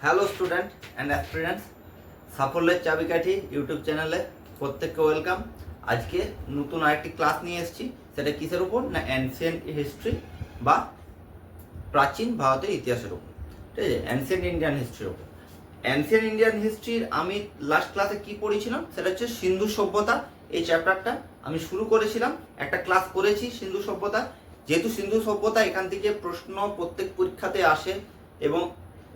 Hello student and aspirants, সাফল্যের চাবিকাঠি YouTube চ্যানেলে প্রত্যেককে ওয়েলকাম। আজকে নতুন আরেকটি ক্লাস নিয়ে এসেছি। সেটা কিসের উপর? না অ্যানসিয়েন্ট হিস্ট্রি বা প্রাচীন ভারতের ইতিহাসের উপর। ঠিক আছে, অ্যানসিয়েন্ট ইন্ডিয়ান হিস্ট্রির উপর। অ্যানসিয়েন্ট ইন্ডিয়ান হিস্ট্রির আমি লাস্ট ক্লাসে কি পড়েছিলাম সেটা হচ্ছে সিন্ধু সভ্যতা। এই চ্যাপ্টারটা আমি শুরু করেছিলাম, একটা ক্লাস করেছি সিন্ধু সভ্যতা। যেহেতু সিন্ধু সভ্যতা এখান থেকে প্রশ্ন প্রত্যেক পরীক্ষাতে আসে এবং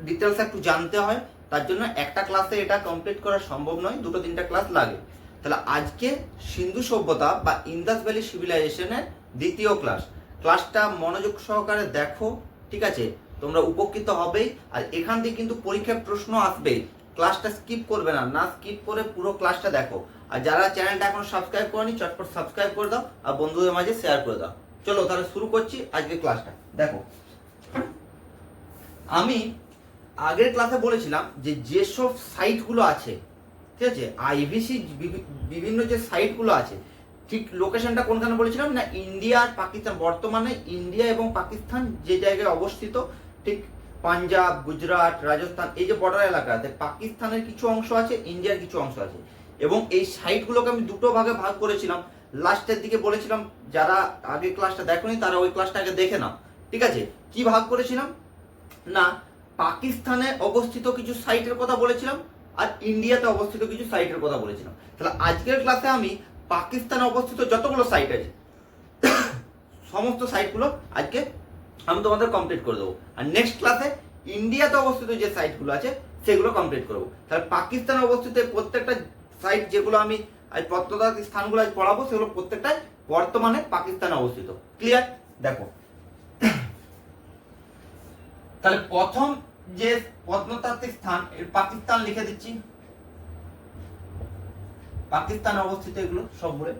ডিটেলস একটু জানতে হয়, তার জন্য একটা ক্লাসে এটা কমপ্লিট করা সম্ভব নয়, দুটো তিনটা ক্লাস লাগে। তাহলে আজকে সিন্ধু সভ্যতা বা ইন্দাস ভ্যালি সিভিলাইজেশনের দ্বিতীয় ক্লাসটা মনোযোগ সহকারে দেখো। ঠিক আছে, তোমরা উপকৃত হবেই। আর এখান থেকে কিন্তু পরীক্ষার প্রশ্ন আসবে, ক্লাসটা স্কিপ করবে না, না স্কিপ করে পুরো ক্লাসটা দেখো। আর যারা চ্যানেলটা এখনো সাবস্ক্রাইব করনি চটপট সাবস্ক্রাইব করে দাও আর বন্ধুদের মাঝে শেয়ার করে দাও। চলো তাহলে শুরু করছি আজকে ক্লাসটা। দেখো, আমি আগের ক্লাসে বলেছিলাম যে যেসব সাইটগুলো আছে, ঠিক আছে, আইভিসি বিভিন্ন যে সাইটগুলো আছে, ঠিক লোকেশনটা কোনখানে বলেছিলাম না ইন্ডিয়া আর পাকিস্তান। বর্তমানে ইন্ডিয়া এবং পাকিস্তান যে জায়গায় অবস্থিত, ঠিক পাঞ্জাব, গুজরাট, রাজস্থান, এই যে বর্ডার এলাকাতে পাকিস্তানের কিছু অংশ আছে, ইন্ডিয়ার কিছু অংশ আছে। এবং এই সাইটগুলোকে আমি দুটো ভাগে ভাগ করেছিলাম। লাস্টের দিকে বলেছিলাম যারা আগে ক্লাসটা দেখোনি তারা ওই ক্লাসটা আগে দেখে নাও। ঠিক আছে, কি ভাগ করেছিলাম না পাকিস্তানে অবস্থিত কিছু সাইটের কথা বলেছিলাম আর ইন্ডিয়াতে অবস্থিত কিছু সাইটের কথা বলেছিলাম। তাহলে আজকের ক্লাসে আমি পাকিস্তানে অবস্থিত যতগুলো সাইট আছে সমস্ত সাইটগুলো আজকে আমি তোমাদের কমপ্লিট করে দেবো। আর নেক্সট ক্লাসে ইন্ডিয়াতে অবস্থিত যে সাইটগুলো আছে সেগুলো কমপ্লিট করবো। তাহলে পাকিস্তানে অবস্থিত প্রত্যেকটা সাইট যেগুলো আমি আজ প্রত্নতাত্ত্বিক স্থানগুলো আজ পড়াবো সেগুলো প্রত্যেকটাই বর্তমানে পাকিস্তানে অবস্থিত। ক্লিয়ার? দেখো, তাহলে প্রথম যে প্রত্নতাত্ত্বিক স্থান পাকিস্তান লিখে দিচ্ছি, পাকিস্তানে অবস্থিত এগুলো সবগুলো,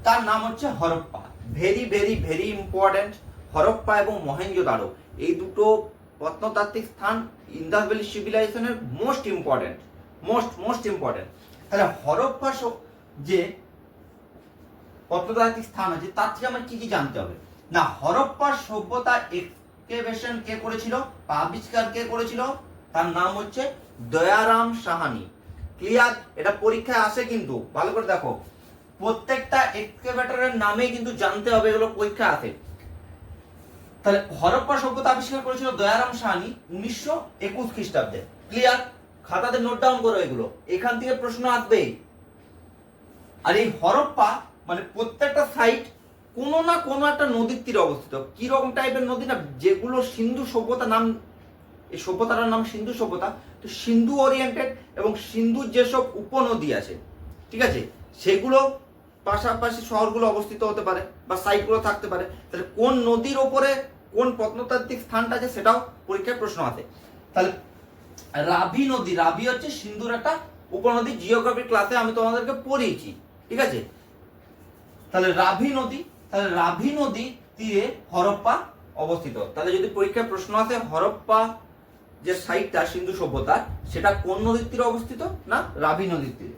তার নাম হচ্ছে Harappa. Very very very important. Harappa এবং মহেঞ্জোদারো এই দুটো প্রত্নতাত্ত্বিক স্থান ইন্দাস ভ্যালি সিভিলাইজেশনের মোস্ট ইম্পর্টেন্ট। তাহলে হরপ্পা যে প্রত্নতাত্ত্বিক স্থান আছে তার থেকে আমার কি কি জানতে হবে না, হরপ্পা সভ্যতা এক্সকেভেশন কে করেছিল বা আবিষ্কার কে করেছিল? তার নাম হচ্ছে দয়ারাম সাহানি। ক্লিয়ার? এটা পরীক্ষায় আসে কিন্তু, ভালো করে দেখো, প্রত্যেকটা এক্সকেভেটরের নামে কিন্তু জানতে হবে, এগুলো পরীক্ষা আসে। তাহলে হরপ্পা সভ্যতা আবিষ্কার করেছিল দয়ারাম সাহানি 1921 খ্রিস্টাব্দে। ক্লিয়ার? খাতাতে নোট ডাউন করো এগুলো, এখান থেকে প্রশ্ন আসবে। আর এই হরপ্পা মানে প্রত্যেকটা সাইট কোনো না কোনো একটা নদীর তীরে অবস্থিত। কি রকম টাইপের নদী না, যেগুলো সিন্ধু সভ্যতা নাম, এই সভ্যতাটার নাম সিন্ধু সভ্যতা, তো সিন্ধু ওরিয়েন্টেড এবং সিন্ধুর যেসব উপনদী আছে, ঠিক আছে, সেগুলো পাশাপাশি শহরগুলো অবস্থিত হতে পারে বা সাইটগুলো থাকতে পারে। তাহলে কোন নদীর ওপরে কোন প্রত্নতাত্ত্বিক স্থানটা আছে সেটাও পরীক্ষায় প্রশ্ন আছে। তাহলে রাভি নদী, রাভি হচ্ছে সিন্ধুর একটা উপনদী, জিওগ্রাফি ক্লাসে আমি তোমাদেরকে পড়িয়েছি। ঠিক আছে, তাহলে রাভি নদী তীরে হরপ্পা অবস্থিত। তাহলে যদি পরীক্ষায় প্রশ্ন আসে হরপ্পা যে সাইটটা সিন্ধু সভ্যতার, সেটা কোন নদীর তীরে অবস্থিত? না রাভি নদীর তীরে।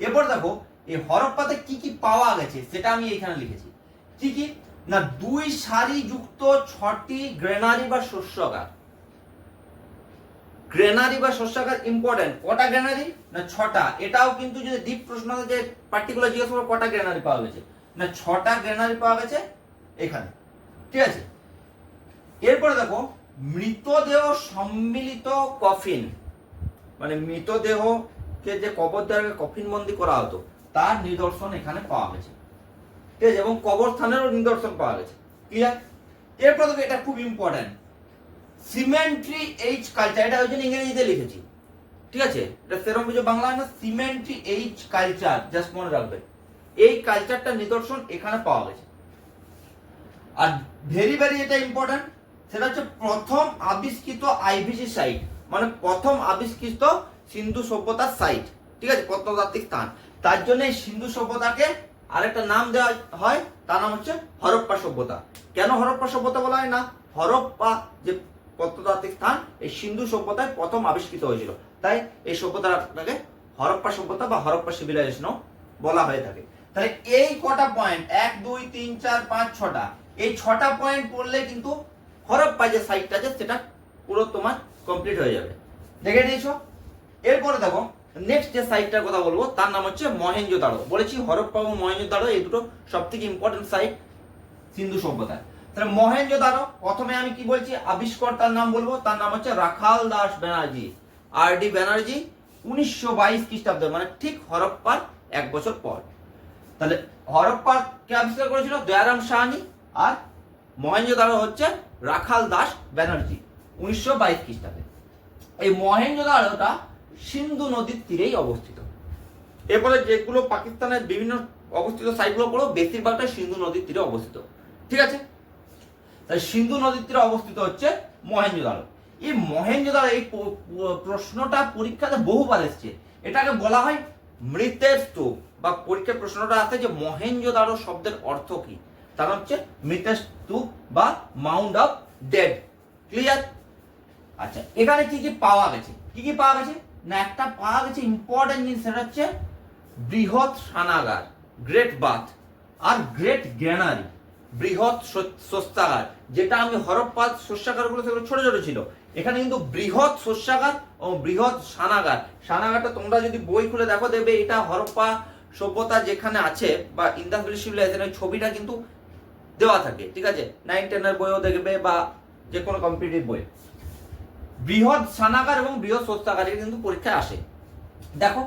এরপর দেখো এই হরপ্পাতে কি কি পাওয়া গেছে সেটা আমি এখানে লিখেছি। কি কি না, 2 সারি যুক্ত 6টি গ্রেনারি বা শস্যাগার। গ্রেনারি বা শস্যাগার ইম্পর্টেন্ট। কটা গ্রেনারি? না 6টা। এটাও কিন্তু যদি ডিপ প্রশ্ন আসে যে পার্টিকুলার জিজ্ঞাসা করো কটা গ্রেনারি পাওয়া গেছে, না 6টা গ্রেনারি পাওয়া গেছে এখানে। ঠিক আছে, এরপরে দেখো মৃতদেহ সম্মিলিত কফিন, মানে মৃতদেহকে যে কবর দেওয়াকে কফিন বন্দি করা হতো তার নিদর্শন এখানে পাওয়া গেছে। ঠিক আছে, এবং কবরস্থানেরও নিদর্শন পাওয়া গেছে। ক্লিয়ার? এরপর দেখো এটা খুব ইম্পর্টেন্ট, সিমেন্ট্রি এইজ কালচার। এটা ওই জন্য ইংরেজিতে লিখেছি। ঠিক আছে, এটা সেরকম কিছু বাংলা না, সিমেন্ট্রি এইজ কালচার, জাস্ট মনে রাখবে। এই কালচারটা নিদর্শন এখানে পাওয়া গেছে। আর ভেরি ভেরি এটা ইম্পর্টেন্ট, সেটা হচ্ছে প্রথম আবিষ্কৃত আইভিসি সাইট, মানে প্রথম আবিষ্কৃত সিন্ধু সভ্যতার সাইট। ঠিক আছে, প্রত্নতাত্ত্বিক স্থান। তার জন্য এই সিন্ধু সভ্যতাকে আরেকটা নাম দেওয়া হয়, তার নাম হচ্ছে হরপ্পা সভ্যতা। কেন হরপ্পা সভ্যতা বলা হয়? না হরপ্পা যে প্রত্নতাত্ত্বিক স্থান এই সিন্ধু সভ্যতায় প্রথম আবিষ্কৃত হয়েছিল, তাই এই সভ্যতাটাকে হরপ্পা সভ্যতা বা হরপ্পা সিভিলাইজেশনও বলা হয়ে থাকে। তাহলে এই কটা পয়েন্ট 1 2 3 4 5 6টা, এই 6টা পয়েন্ট পড়লে কিন্তু হরপ্পা যে সাইটটা আছে সেটা পুরো তোমার কমপ্লিট হয়ে যাবে। দেখে নিয়েছো। এরপরে দেখো নেক্সট যে সাইটটার কথা বলবো তার নাম হচ্ছে মহেঞ্জোদারো। বলেছি হরপ্পা এবং মহেঞ্জোদারো এই দুটো সব থেকে ইম্পর্টেন্ট সাইট সিন্ধু সভ্যতায়। তাহলে মহেঞ্জোদারো প্রথমে আমি কি বলছি আবিষ্কর্তার নাম বলবো, তার নাম হচ্ছে রাখাল দাস ব্যানার্জি, আর.ডি. ব্যানার্জি, 1922 খ্রিস্টাব্দে, মানে ঠিক হরপ্পার 1 বছর পর। তাহলে হরপ্পার কে আবিষ্কার করেছিল? দয়ারাম সাহানি। আর মহেঞ্জোদারো হচ্ছে রাখাল দাস ব্যানার্জি, 1922 খ্রিস্টাব্দে। এই মহেঞ্জোদারোটা সিন্ধু নদীর তীরেই অবস্থিত। এরপরে যেগুলো পাকিস্তানের বিভিন্ন অবস্থিত সাইটগুলো পড়ো বেশিরভাগটাই সিন্ধু নদীর তীরে অবস্থিত, ঠিক আছে? তাই সিন্ধু নদীর তীরে অবস্থিত হচ্ছে মহেঞ্জোদারো। এই মহেঞ্জোদারো এই প্রশ্নটা পরীক্ষাতে বহুবার এসছে। এটাকে বলা হয় মৃতের স্তূপ, বা পরীক্ষার প্রশ্নটা আসে যে মহেঞ্জোদারো শব্দের অর্থ কি, তার হচ্ছে মৃতের স্তূপ বা মাউন্ট অফ ডেড। ক্লিয়ার? আচ্ছা, এখানে কি কি পাওয়া গেছে? কি কি পাওয়া গেছে না, একটা পাওয়া গেছে ইম্পর্টেন্ট জিনিস, সেটা হচ্ছে বৃহৎ স্নানাগার, গ্রেট বাথ, আর গ্রেট গ্র্যানারি, বৃহৎ শস্যাগার। যেটা আমি হরপ্পার শস্যাগারগুলো সেগুলো ছোট ছোট ছিল, এখানে কিন্তু বৃহৎ শস্যাগার ও বৃহৎ স্নানাগার। স্নানাগারটা তোমরা যদি বই খুলে দেখো দেখবে এটা হরপ্পা সভ্যতা যেখানে আছে বা ইন্দাস ভ্যালি সিভিলাইজেশনের ছবিটা কিন্তু দেওয়া থাকে, ঠিক আছে? 9-10 এর বইও দেখবে বা যে কোনো কম্পিটিটিভ বই। বৃহৎ স্নানাগার এবং বৃহৎ শস্যাগার কিন্তু পরীক্ষায় আসে। দেখো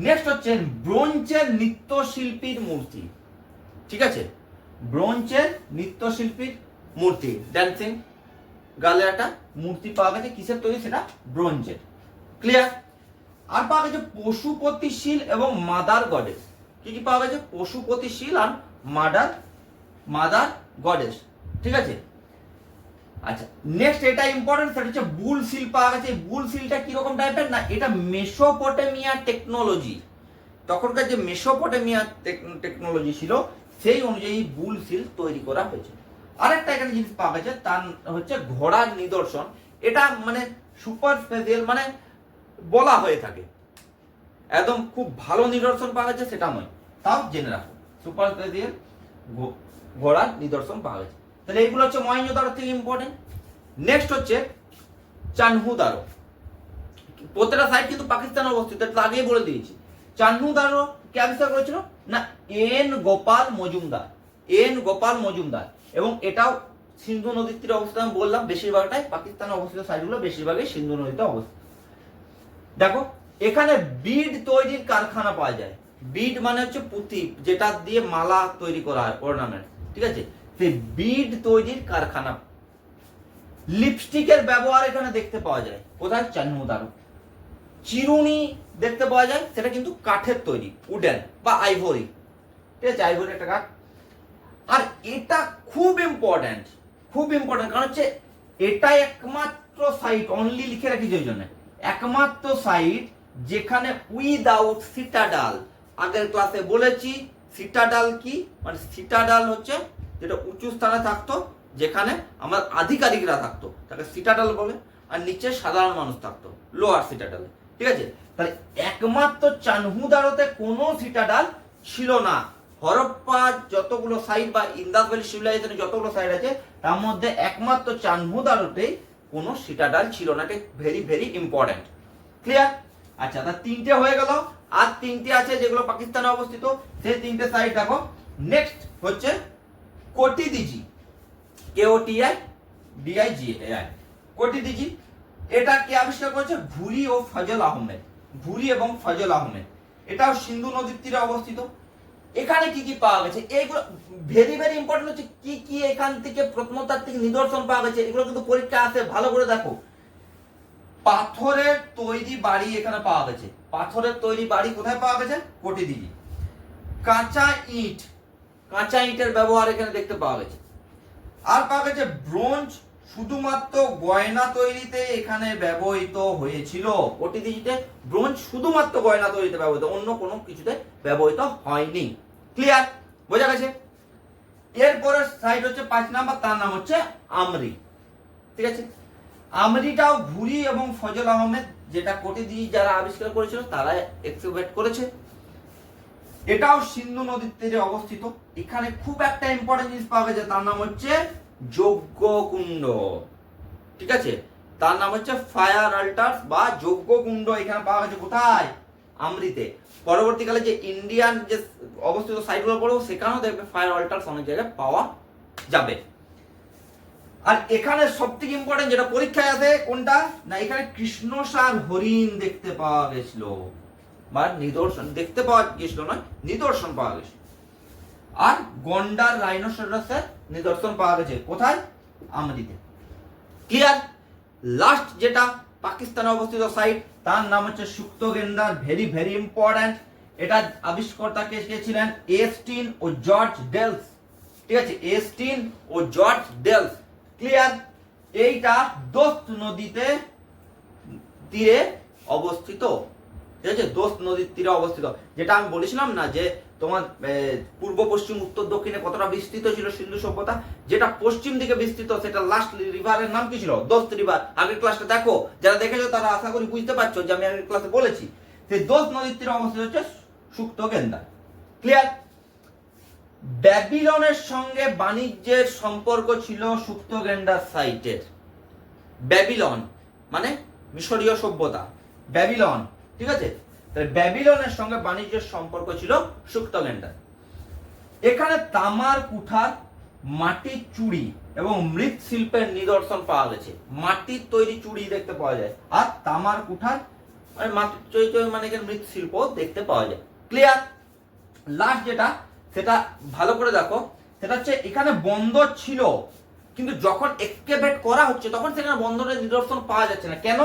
নেক্সট হচ্ছে ব্রোঞ্জের নৃত্যশিল্পীর মূর্তি, ঠিক আছে? ব্রোঞ্জের নৃত্যশিল্পীর মূর্তি, ড্যান্সিং গার্লের একটা মূর্তি পাওয়া গেছে। কিসের তৈরি? সেটা ব্রোঞ্জের। ক্লিয়ার? আর পাওয়া গেছে পশুপতিশীল এবং মাদার গডেস। কি কি পাওয়া গেছে? পশুপতিশীল আর মাদার গডেস, ঠিক আছে? আচ্ছা, নেক্সট এটা ইম্পর্টেন্ট, সেটা হচ্ছে বুল সিল পাওয়া গেছে। বুল সিলটা কিরকম টাইপের না, এটা মেসোপটেমিয়া টেকনোলজি, তখনকার যে মেসোপটেমিয়া টেকনোলজি ছিল সেই অনুযায়ী বুল সিল তৈরি করা হয়েছে। আরেকটা এখানে জিনিস পাওয়া গেছে, তার হচ্ছে ঘোড়ার নিদর্শন। এটা মানে সুপার স্পেশাল, মানে বলা হয়ে থাকে একদম খুব ভালো নিদর্শন পাওয়া গেছে সেটা নয়, তাও জেনে রাখো সুপার স্পেশাল ঘোড়ার নিদর্শন পাওয়া গেছে। তাহলে এইগুলো হচ্ছে মহেঞ্জোদারো থেকে ইম্পর্টেন্ট। নেক্সট হচ্ছে চানহুদারো। প্রত্যেকটা সাইট কিন্তু পাকিস্তানে অবস্থিত, এটা আগেই বলে দিয়েছি। চানহুদারো কে আবিষ্কার করেছিল না, এন গোপাল মজুমদার, এবং এটাও সিন্ধু নদীর তীরে অবস্থিত। আমি বললাম বেশিরভাগটাই পাকিস্তানে অবস্থিত সাইটগুলো বেশিরভাগই সিন্ধু নদীতে অবস্থিত। দেখো এখানে বিড তৈরির কারখানা পাওয়া যায়। বিড মানে হচ্ছে পুঁতি, যেটা দিয়ে মালা তৈরি করা হয়, অর্নামেন্ট, ঠিক আছে? সেই বিড তৈরির কারখানা। লিপস্টিকের ব্যবহার এখানে দেখতে পাওয়া যায়, কোথায়? চানহুদারো। চিরুনি দেখতে পাওয়া যায়, সেটা কিন্তু কাঠের তৈরি, উডেন বা আইভরি, ঠিক আছে? আইভরি একটা কাঠ। আর এটা খুব ইম্পর্টেন্ট, কারণ হচ্ছে এটা একমাত্র সাইট, অনলি লিখে রাখি ওই জন্য, একমাত্র সাইট যেখানে উইদাউট সিটাডাল। আগের ক্লাসে বলেছি সিটাডাল কি, মানে সিটাডাল হচ্ছে যেটা উঁচু স্থানে থাকতো, যেখানে আমার আধিকারিকরা থাকতো তাকে সিটাডাল বলে, আর নিচে সাধারণ মানুষ থাকতো লোয়ার সিটাডালে, ঠিক আছে? তাহলে একমাত্র চানহুদারোতে কোনো সিটাডাল ছিল না। হরপ্পার যতগুলো সাইট বা ইন্দাস ভ্যালি সিভিলাইজেশনের যতগুলো সাইট আছে তার মধ্যে একমাত্র চানহুদারোতেই কোনো সিটাডাল ছিল না। এটা ভেরি ভেরি ইম্পর্টেন্ট। ক্লিয়ার? আচ্ছা, তা তিনটে হয়ে গেল, আর তিনটে আছে যেগুলো পাকিস্তানে অবস্থিত, সেই তিনটে সাইট দেখো। নেক্সট হচ্ছে কোটিদিজি, KOTIDIGAI, কোটিদিজি। এটা কে আবিষ্কার করেছে? ঘুরি এবং ফজল আহমেদ। এটাও সিন্ধু নদীর তীরে অবস্থিত। এখানে কি কি পাওয়া গেছে? এইগুলো ভেরি ভেরি ইম্পর্টেন্ট হচ্ছে কি কি এখান থেকে প্রত্নতাত্ত্বিক নিদর্শন পাওয়া গেছে, এগুলো কিন্তু পরীক্ষা আসে, ভালো করে দেখো। পাথরের তৈরি বাড়ি এখানে পাওয়া গেছে। পাথরের তৈরি বাড়ি কোথায় পাওয়া গেছে? কোটিদিজি। কাঁচা ইটের ব্যবহার এখানে দেখতে পাওয়া গেছে। আর পাওয়া গেছে ব্রোঞ্জ, শুধুমাত্র গয়না তৈরিতে এখানে ব্যবহৃত হয়েছিল। কোটিদিজিতে ব্রোঞ্জ শুধুমাত্র গয়না তৈরিতে ব্যবহৃত, অন্য কোনো কিছুতে ব্যবহৃত হয়নি। ক্লিয়ার? বোঝা গেছে? এরপরে সাইড হচ্ছে 5 নাম্বার, তার নাম হচ্ছে আমরি, ঠিক আছে? আমরিটাও ঘুরি এবং ফজল আহমেদ, যেটা কোটিদিজি যারা আবিষ্কার করেছিল তারা এক্সকাভেট করেছে। এটাও সিন্ধু নদীর তীরে অবস্থিত। এখানে খুব একটা ইম্পর্টেন্ট জিনিস পাওয়া গেছে, তার নাম হচ্ছে যজ্ঞকুণ্ড, ঠিক আছে? তার নাম হচ্ছে ফায়ার অল্টার্স বা যজ্ঞ কুণ্ড। এখানে পাওয়া গেছে কোথায়? আমৃতে। পরবর্তীকালে যে ইন্ডিয়ান যে অবস্থিত সাইটগুলো পড়বো সেখানেও দেখবে ফায়ার অল্টার্স অনেক জায়গায় পাওয়া যাবে। আর এখানে সব থেকে ইম্পর্টেন্ট যেটা পরীক্ষায় আছে কোনটা না, এখানে কৃষ্ণসার হরিণ দেখতে পাওয়া গেছিল বা নিদর্শন দেখতে পাওয়া গেছিল নয়, নিদর্শন পাওয়া গেছিল। আর গন্ডার রাইনোসরাসের নিদর্শন পাওয়া গেছে কোথায়? আমৃতে। ক্লিয়ার? লাস্ট যেটা পাকিস্তানে অবস্থিত সাইট তার নাম হচ্ছে সুক্তগেন্দার। Very very important. এটা আবিষ্কর্তা কে ছিলেন? এস্টিন ও জর্জ ডেলস। ঠিক আছে, এস্টিন ও জর্জ ডেলস। ক্লিয়ার? এইটা দোস্ত নদীতে তীরে অবস্থিত। ঠিক আছে, দোস্ত নদীর তীরে অবস্থিত। যেটা আমি বলেছিলাম না যে তোমার পূর্ব পশ্চিম উত্তর দক্ষিণে কতটা বিস্তৃত ছিল সিন্ধু সভ্যতা, যেটা পশ্চিম দিকে বিস্তৃত সেটা লাস্ট রিভারের নাম কি ছিল? দোস্ত রিভার। আগের ক্লাসটা দেখো, যারা দেখেছো তারা আশা করি বুঝতে পারছো যে আমি আগের ক্লাসে বলেছি। সেই দোস্ত নদীর তীরে অবস্থিত হচ্ছে সুক্তগেন্দা। ক্লিয়ার? ব্যাবিলনের সঙ্গে বাণিজ্যের সম্পর্ক ছিল সুক্তগেন্ডার সাইটের। ব্যাবিলন মানে মিশরীয় সভ্যতা, ব্যাবিলন। ঠিক আছে, তাহলে ব্যাবিলনের সঙ্গে বাণিজ্যের সম্পর্ক ছিল সুক্তগেন্ডার। এখানে তামার কুঠার, মাটির চুড়ি এবং মৃৎশিল্পের নিদর্শন পাওয়া গেছে। মাটির তৈরি চুড়ি দেখতে পাওয়া যায়, আর তামার কুঠার মানে মাটির তৈরি মানে এখানে মৃৎশিল্প দেখতে পাওয়া যায়। ক্লিয়ার? লাস্ট যেটা সেটা ভালো করে দেখো, সেটা হচ্ছে এখানে বন্দর ছিল, কিন্তু যখন এক্সকেভেট করা হচ্ছে তখন সেখানে বন্দরের নিদর্শন পাওয়া যাচ্ছে না। কেন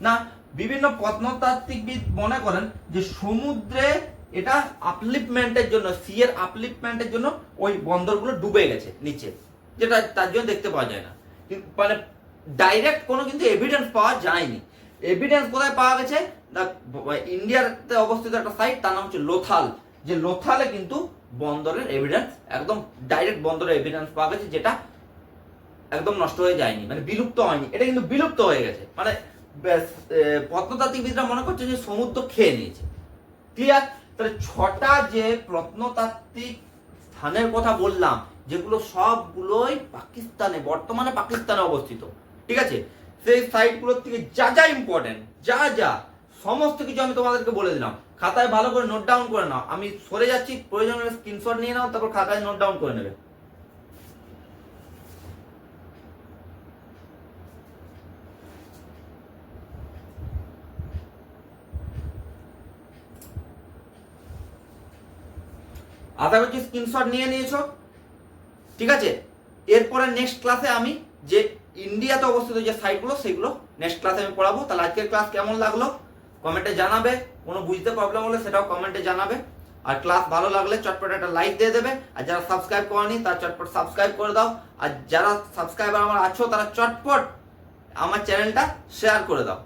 না, বিভিন্ন প্রত্নতাত্ত্বিকবিদ মনে করেন যে সমুদ্রে এটা আপলিফমেন্টের জন্য, সি এর আপলিফমেন্টের জন্য ওই বন্দরগুলো ডুবে গেছে নিচে, যেটা তার জন্য দেখতে পাওয়া যায় না। মানে ডাইরেক্ট কোনো কিন্তু এভিডেন্স পাওয়া যায়নি। এভিডেন্স কোথায় পাওয়া গেছে না, ইন্ডিয়াতে অবস্থিত একটা সাইট তার নাম হচ্ছে লোথাল। যে লোথালে কিন্তু বন্দরের এভিডেন্স, একদম ডাইরেক্ট বন্দরের এভিডেন্স পাওয়া গেছে, যেটা একদম নষ্ট হয়ে যায়নি, মানে বিলুপ্ত হয়নি। এটা কিন্তু বিলুপ্ত হয়ে গেছে, মানে প্রত্নতাত্ত্বিকবিদরা মনে করছে যে সমুদ্র খেয়ে নিয়েছে। ক্লিয়ার? তাহলে ছটা যে প্রত্নতাত্ত্বিক স্থানের কথা বললাম, যেগুলো সবগুলোই পাকিস্তানে, বর্তমানে পাকিস্তানে অবস্থিত। ঠিক আছে, সেই সাইটগুলোর থেকে যা যা ইম্পর্টেন্ট, যা যা সমস্ত কিছু আমি তোমাদেরকে বলে দিলাম। খাতায় ভালো করে নোট ডাউন করে নাও। আমি সরে যাচ্ছি, প্রয়োজন হলে স্ক্রিনশট নিয়ে নাও, তারপর খাতায় নোট ডাউন করে নেবে। আশা করছি স্ক্রিনশট নিয়ে নিয়েছো। ঠিক আছে, এরপরে নেক্সট ক্লাসে আমি যে ইন্ডিয়াতে অবস্থিত যে সাইটগুলো সেগুলো নেক্সট ক্লাসে আমি পড়াবো। তাহলে আজকের ক্লাস কেমন লাগলো কমেন্টে জানাবে। কোনো বুঝতে প্রবলেম হলে সেটাও কমেন্টে জানাবে। আর ক্লাস ভালো লাগলে চটপট একটা লাইক দিয়ে দেবে। আর যারা সাবস্ক্রাইব করেনি তারা চটপট সাবস্ক্রাইব করে দাও। আর যারা সাবস্ক্রাইবার আমার আছো তারা চটপট আমার চ্যানেলটা শেয়ার করে দাও।